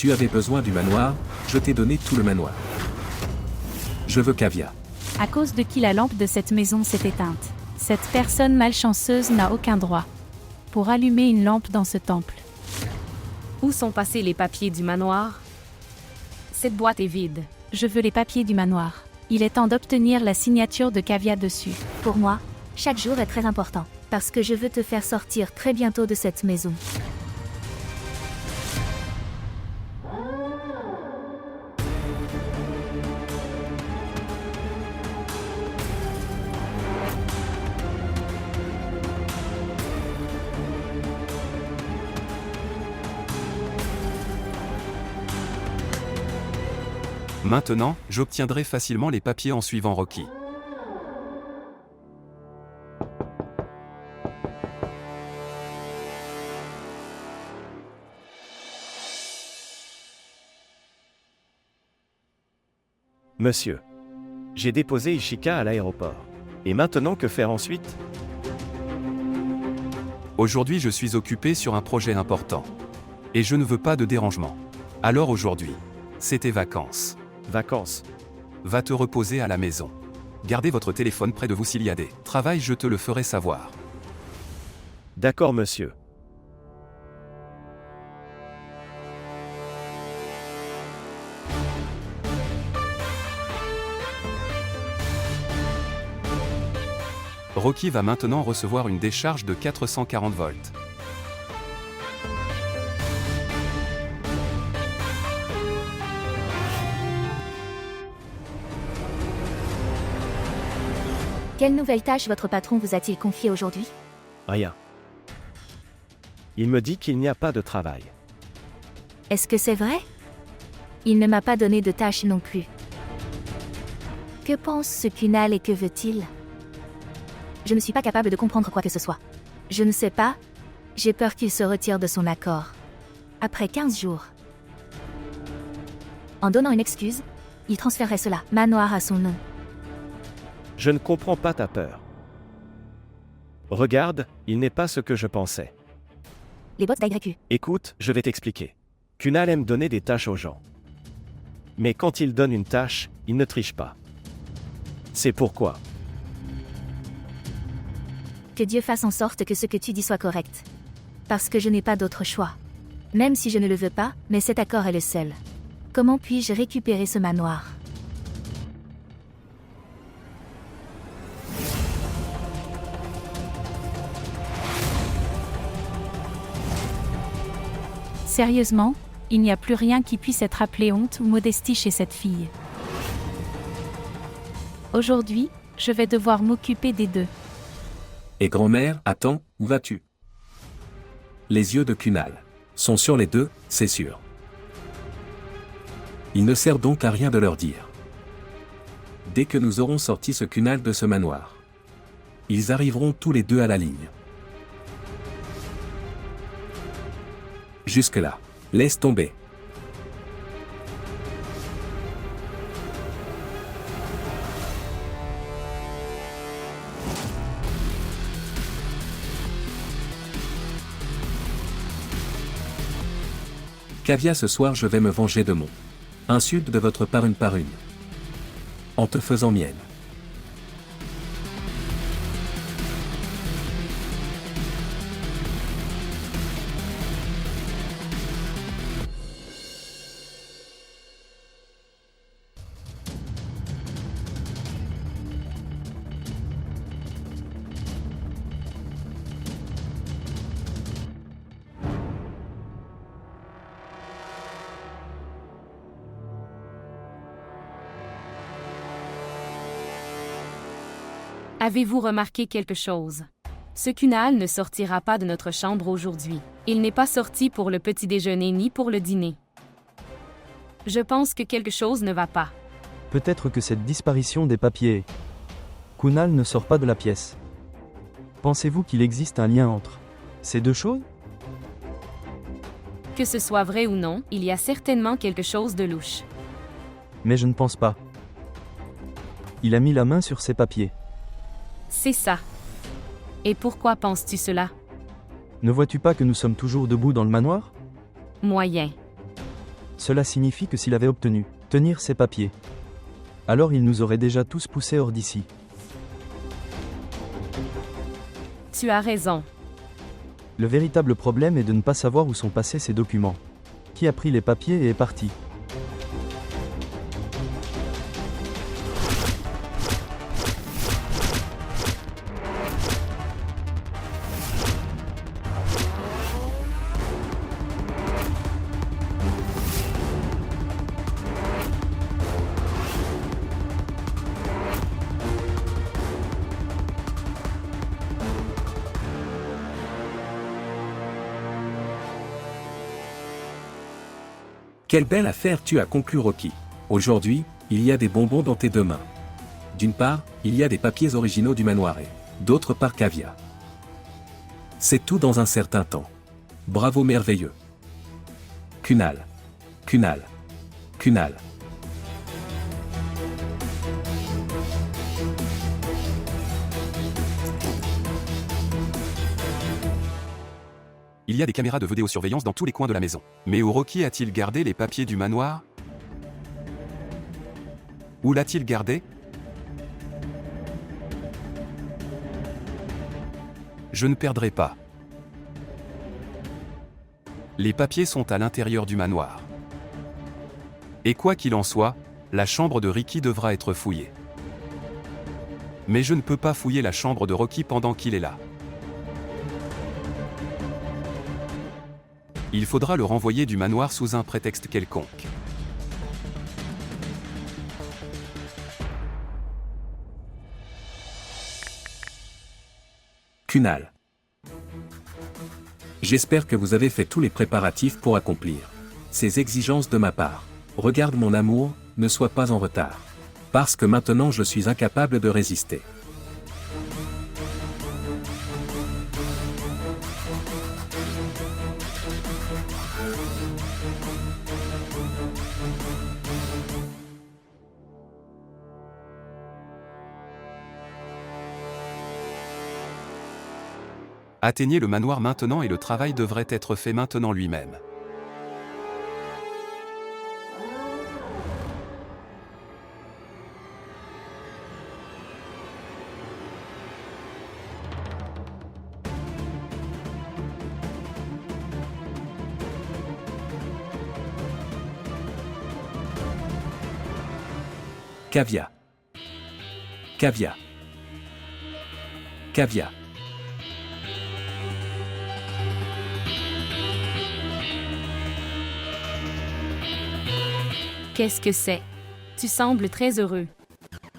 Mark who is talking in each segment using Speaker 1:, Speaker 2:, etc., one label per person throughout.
Speaker 1: Tu avais besoin du manoir, je t'ai donné tout le manoir. Je veux Kavya.
Speaker 2: À cause de qui la lampe de cette maison s'est éteinte. Cette personne malchanceuse n'a aucun droit pour allumer une lampe dans ce temple.
Speaker 3: Où sont passés les papiers du manoir? Cette boîte est vide.
Speaker 2: Je veux les papiers du manoir. Il est temps d'obtenir la signature de Kavya dessus.
Speaker 4: Pour moi, chaque jour est très important, parce que je veux te faire sortir très bientôt de cette maison.
Speaker 5: Maintenant, j'obtiendrai facilement les papiers en suivant Rocky.
Speaker 6: Monsieur, j'ai déposé Ishika à l'aéroport. Et maintenant, que faire ensuite?
Speaker 5: Aujourd'hui, je suis occupé sur un projet important. Et je ne veux pas de dérangement. Alors aujourd'hui, c'est tes vacances.
Speaker 6: Vacances.
Speaker 5: Va te reposer à la maison. Gardez votre téléphone près de vous s'il y a des travail, je te le ferai savoir.
Speaker 6: D'accord, monsieur.
Speaker 5: Rocky va maintenant recevoir une décharge de 440 volts.
Speaker 4: Quelle nouvelle tâche votre patron vous a-t-il confiée aujourd'hui?
Speaker 6: Rien. Il me dit qu'il n'y a pas de travail.
Speaker 4: Est-ce que c'est vrai? Il ne m'a pas donné de tâche non plus. Que pense ce Kunal et que veut-il? Je ne suis pas capable de comprendre quoi que ce soit. Je ne sais pas. J'ai peur qu'il se retire de son accord. Après 15 jours. En donnant une excuse, il transférerait cela, manoir à son nom.
Speaker 6: Je ne comprends pas ta peur. Regarde, il n'est pas ce que je pensais.
Speaker 4: Les bots d'YQ.
Speaker 6: Écoute, je vais t'expliquer. Kunal aime donner des tâches aux gens. Mais quand il donne une tâche, il ne triche pas. C'est pourquoi.
Speaker 4: Que Dieu fasse en sorte que ce que tu dis soit correct. Parce que je n'ai pas d'autre choix. Même si je ne le veux pas, mais cet accord est le seul. Comment puis-je récupérer ce manoir?
Speaker 2: Sérieusement, il n'y a plus rien qui puisse être appelé honte ou modestie chez cette fille. Aujourd'hui, je vais devoir m'occuper des deux.
Speaker 1: Et grand-mère, attends, où vas-tu? Les yeux de Kunal sont sur les deux, c'est sûr. Il ne sert donc à rien de leur dire. Dès que nous aurons sorti ce Kunal de ce manoir, ils arriveront tous les deux à la ligne. Jusque-là, laisse tomber. Kavya, ce soir je vais me venger de mon insulte de votre part une par une. En te faisant mienne.
Speaker 3: Avez-vous remarqué quelque chose? Ce Kunal ne sortira pas de notre chambre aujourd'hui. Il n'est pas sorti pour le petit déjeuner ni pour le dîner. Je pense que quelque chose ne va pas.
Speaker 7: Peut-être que cette disparition des papiers... Kunal ne sort pas de la pièce. Pensez-vous qu'il existe un lien entre ces deux choses?
Speaker 3: Que ce soit vrai ou non, il y a certainement quelque chose de louche.
Speaker 7: Mais je ne pense pas. Il a mis la main sur ces papiers.
Speaker 3: C'est ça. Et pourquoi penses-tu cela?
Speaker 7: Ne vois-tu pas que nous sommes toujours debout dans le manoir?
Speaker 3: Moyen.
Speaker 7: Cela signifie que s'il avait obtenu tenir ces papiers, alors il nous aurait déjà tous poussés hors d'ici.
Speaker 3: Tu as raison.
Speaker 7: Le véritable problème est de ne pas savoir où sont passés ces documents. Qui a pris les papiers et est parti?
Speaker 1: Quelle belle affaire tu as conclue, Rocky. Aujourd'hui, il y a des bonbons dans tes 2 mains. D'une part, il y a des papiers originaux du manoir et, d'autre part, Kavya. C'est tout dans un certain temps. Bravo, merveilleux. Kunal. Kunal. Kunal.
Speaker 5: Il y a des caméras de vidéosurveillance dans tous les coins de la maison. Mais où Rocky a-t-il gardé les papiers du manoir? Où l'a-t-il gardé? Je ne perdrai pas. Les papiers sont à l'intérieur du manoir. Et quoi qu'il en soit, la chambre de Ricky devra être fouillée. Mais je ne peux pas fouiller la chambre de Rocky pendant qu'il est là. Il faudra le renvoyer du manoir sous un prétexte quelconque.
Speaker 1: Kunal. J'espère que vous avez fait tous les préparatifs pour accomplir ces exigences de ma part. Regarde mon amour, ne sois pas en retard. Parce que maintenant je suis incapable de résister.
Speaker 5: Atteignez le manoir maintenant et le travail devrait être fait maintenant lui-même.
Speaker 1: Kavya. Kavya. Kavya.
Speaker 3: Qu'est-ce que c'est? Tu sembles très heureux.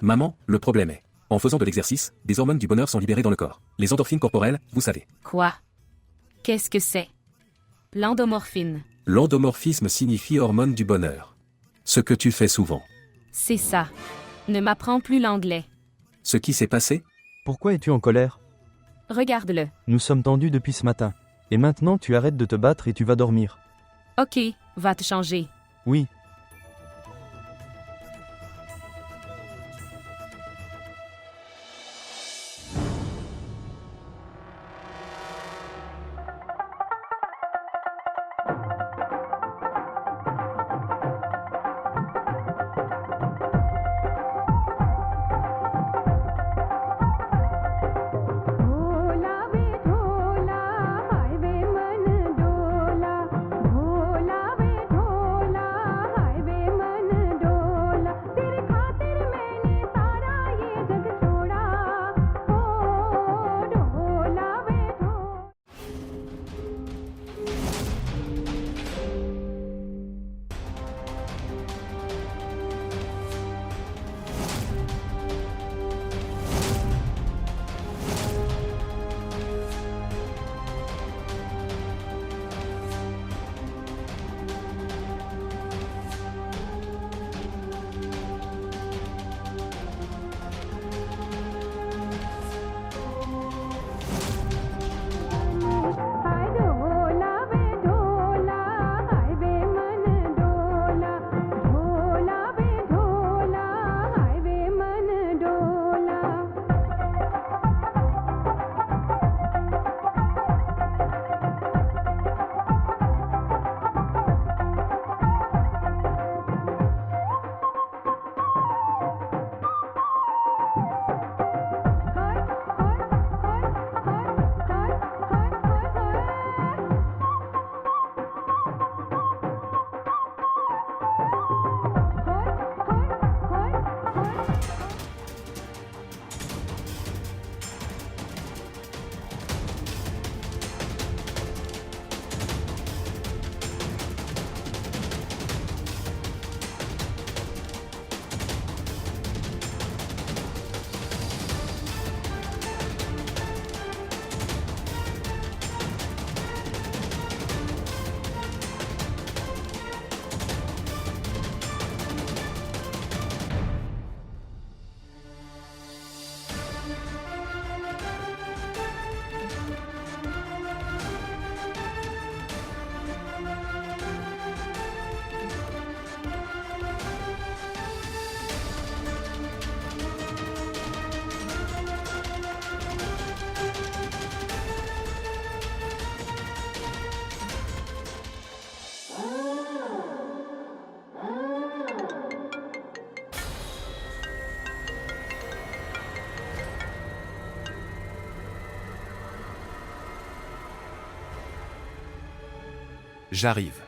Speaker 1: Maman, le problème est, en faisant de l'exercice, des hormones du bonheur sont libérées dans le corps. Les endorphines corporelles, vous savez.
Speaker 3: Quoi? Qu'est-ce que c'est? L'endomorphine.
Speaker 1: L'endomorphisme signifie hormone du bonheur. Ce que tu fais souvent.
Speaker 3: C'est ça. Ne m'apprends plus l'anglais.
Speaker 1: Ce qui s'est passé?
Speaker 7: Pourquoi es-tu en colère?
Speaker 3: Regarde-le.
Speaker 7: Nous sommes tendus depuis ce matin. Et maintenant tu arrêtes de te battre et tu vas dormir.
Speaker 3: Ok, va te changer.
Speaker 7: Oui.
Speaker 5: J'arrive.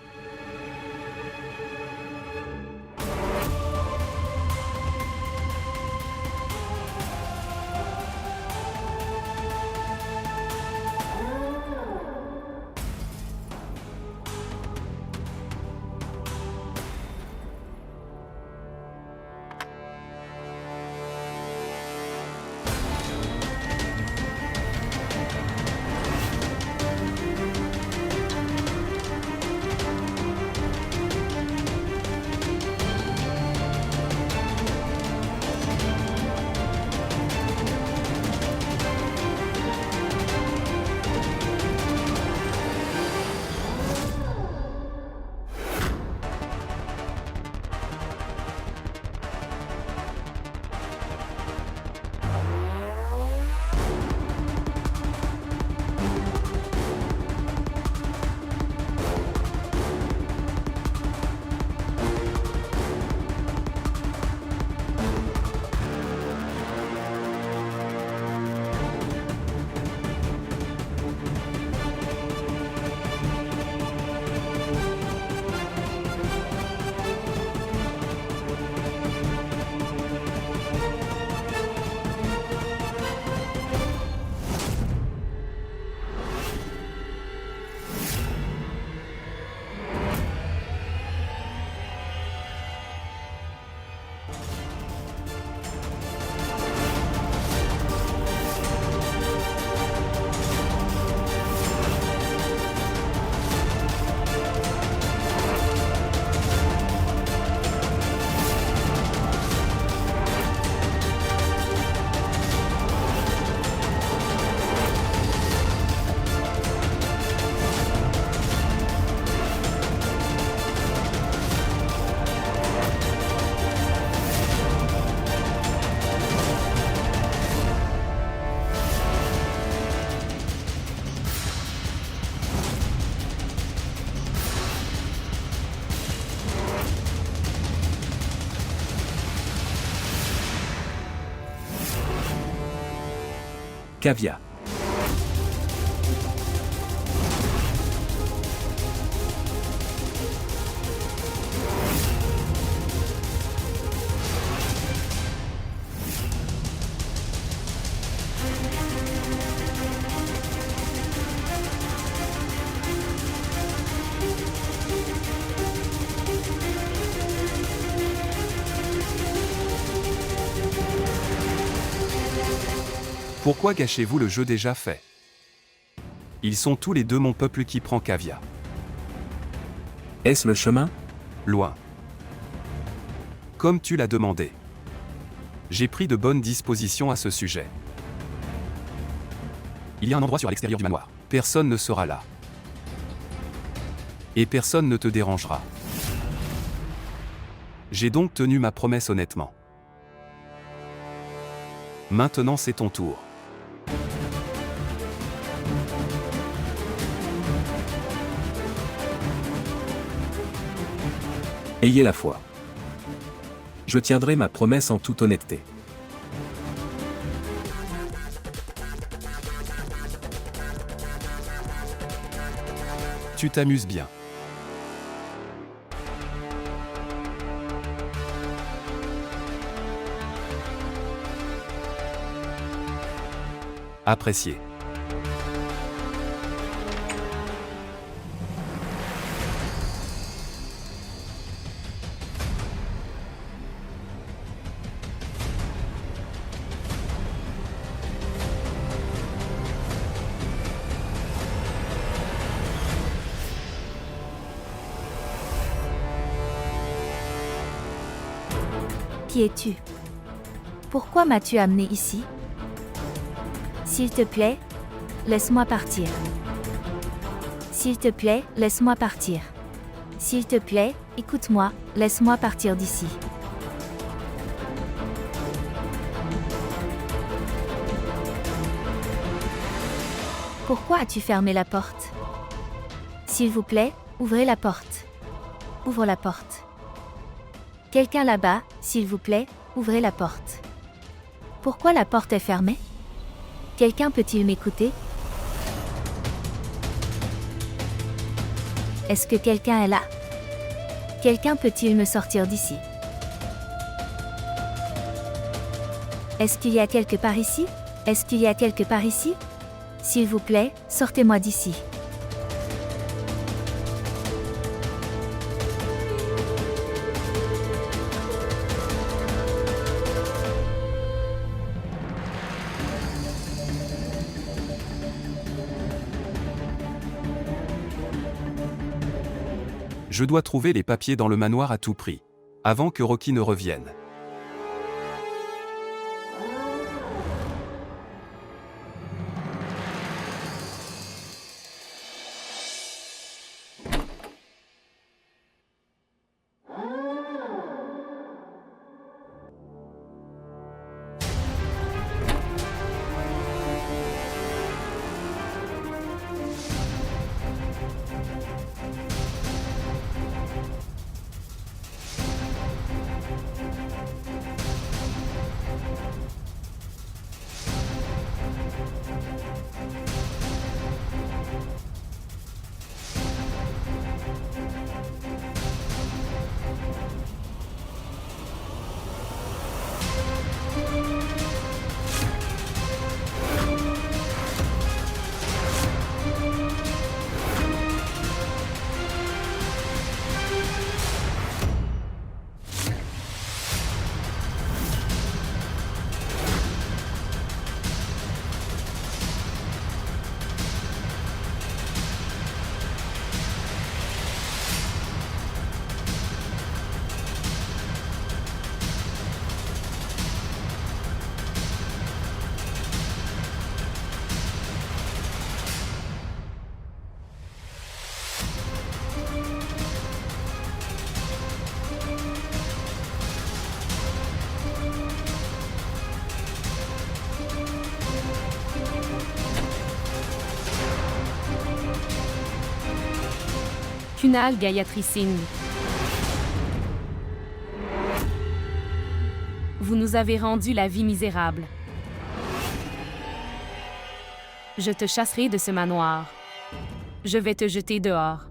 Speaker 1: Cavia.
Speaker 5: Pourquoi gâchez-vous le jeu déjà fait? Ils sont tous les deux mon peuple qui prend Cavia.
Speaker 1: Est-ce le chemin?
Speaker 5: Loin. Comme tu l'as demandé. J'ai pris de bonnes dispositions à ce sujet. Il y a un endroit sur l'extérieur du manoir. Personne ne sera là. Et personne ne te dérangera. J'ai donc tenu ma promesse honnêtement. Maintenant c'est ton tour.
Speaker 1: Ayez la foi. Je tiendrai ma promesse en toute honnêteté.
Speaker 5: Tu t'amuses bien. Apprécié.
Speaker 4: Qui es-tu? Pourquoi m'as-tu amené ici? S'il te plaît, laisse-moi partir. S'il te plaît, laisse-moi partir. S'il te plaît, écoute-moi, laisse-moi partir d'ici. Pourquoi as-tu fermé la porte? S'il vous plaît, ouvrez la porte. Ouvre la porte. Quelqu'un là-bas, s'il vous plaît, ouvrez la porte. Pourquoi la porte est fermée? Quelqu'un peut-il m'écouter? Est-ce que quelqu'un est là? Quelqu'un peut-il me sortir d'ici? Est-ce qu'il y a quelque part ici? Est-ce qu'il y a quelque part ici? S'il vous plaît, sortez-moi d'ici.
Speaker 5: Je dois trouver les papiers dans le manoir à tout prix, avant que Rocky ne revienne.
Speaker 3: Kunal Gayatri Singh. Vous nous avez rendu la vie misérable. Je te chasserai de ce manoir. Je vais te jeter dehors.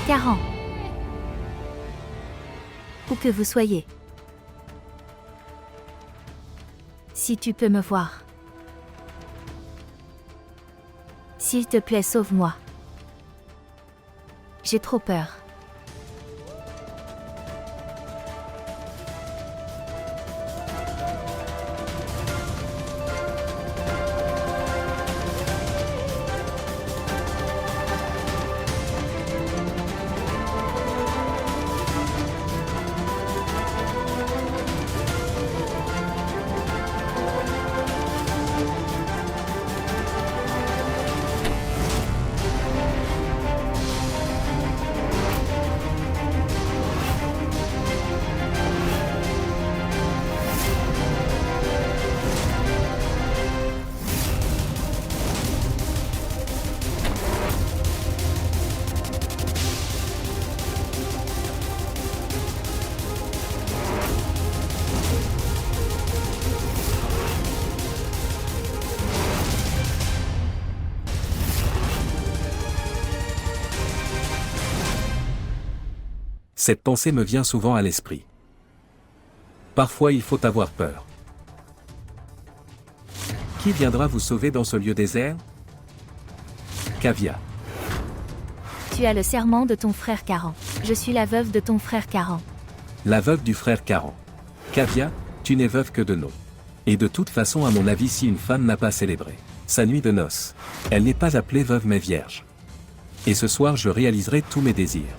Speaker 4: Caran. Où que vous soyez. Si tu peux me voir. S'il te plaît, sauve-moi. J'ai trop peur.
Speaker 1: Cette pensée me vient souvent à l'esprit. Parfois il faut avoir peur. Qui viendra vous sauver dans ce lieu désert? Kavya.
Speaker 4: Tu as le serment de ton frère Caran. Je suis la veuve de ton frère Caran.
Speaker 1: La veuve du frère Caran. Kavya, tu n'es veuve que de nom. Et de toute façon, à mon avis, si une femme n'a pas célébré sa nuit de noces, elle n'est pas appelée veuve mais vierge. Et ce soir je réaliserai tous mes désirs.